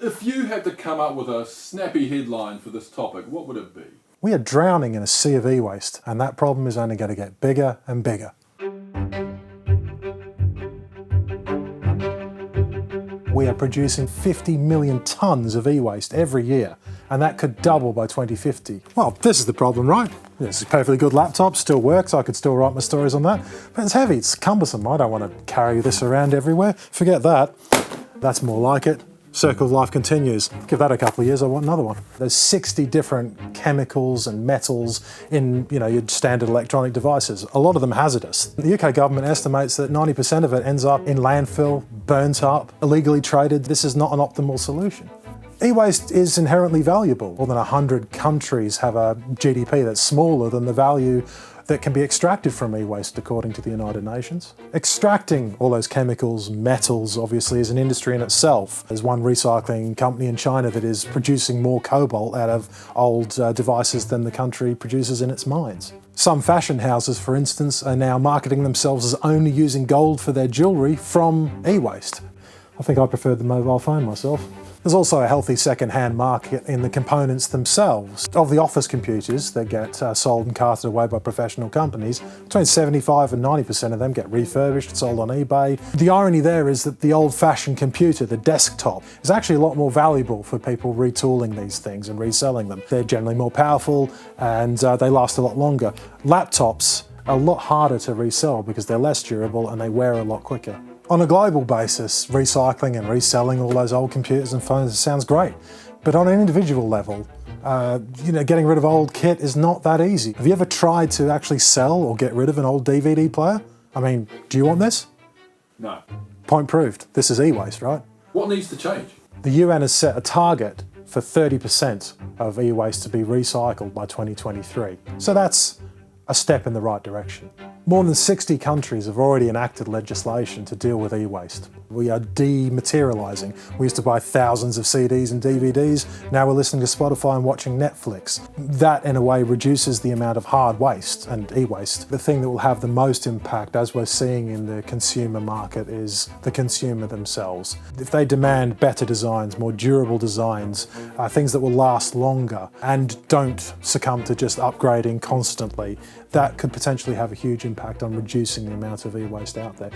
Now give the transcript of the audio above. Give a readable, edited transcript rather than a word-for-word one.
If you had to come up with a snappy headline for this topic, what would it be? We are drowning in a sea of e-waste, and that problem is only going to get bigger and bigger. We are producing 50 million tonnes of e-waste every year, and that could double by 2050. Well, this is the problem, right? This is a perfectly good laptop, still works, I could still write my stories on that, but it's heavy, it's cumbersome, I don't want to carry this around everywhere. Forget that. That's more like it. Circle of life continues. Give that a couple of years, I want another one. There's 60 different chemicals and metals in your standard electronic devices. A lot of them hazardous. The UK government estimates that 90% of it ends up in landfill, burnt up, illegally traded. This is not an optimal solution. E-waste is inherently valuable. More than 100 countries have a GDP that's smaller than the value that can be extracted from e-waste, according to the United Nations. Extracting all those chemicals, metals, obviously, is an industry in itself. There's one recycling company in China that is producing more cobalt out of old devices than the country produces in its mines. Some fashion houses, for instance, are now marketing themselves as only using gold for their jewellery from e-waste. I think I preferred the mobile phone myself. There's also a healthy second-hand market in the components themselves. Of the office computers that get sold and carted away by professional companies, between 75 and 90% of them get refurbished, sold on eBay. The irony there is that the old-fashioned computer, the desktop, is actually a lot more valuable for people retooling these things and reselling them. They're generally more powerful and they last a lot longer. Laptops are a lot harder to resell because they're less durable and they wear a lot quicker. On a global basis, recycling and reselling all those old computers and phones sounds great. But on an individual level, getting rid of old kit is not that easy. Have you ever tried to actually sell or get rid of an old DVD player? I mean, do you want this? No. Point proved. This is e-waste, right? What needs to change? The UN has set a target for 30% of e-waste to be recycled by 2023. So that's a step in the right direction. More than 60 countries have already enacted legislation to deal with e-waste. We are dematerialising. We used to buy thousands of CDs and DVDs, now we're listening to Spotify and watching Netflix. That, in a way, reduces the amount of hard waste and e-waste. The thing that will have the most impact, as we're seeing in the consumer market, is the consumer themselves. If they demand better designs, more durable designs, things that will last longer, and don't succumb to just upgrading constantly, that could potentially have a huge impact on reducing the amount of e-waste out there.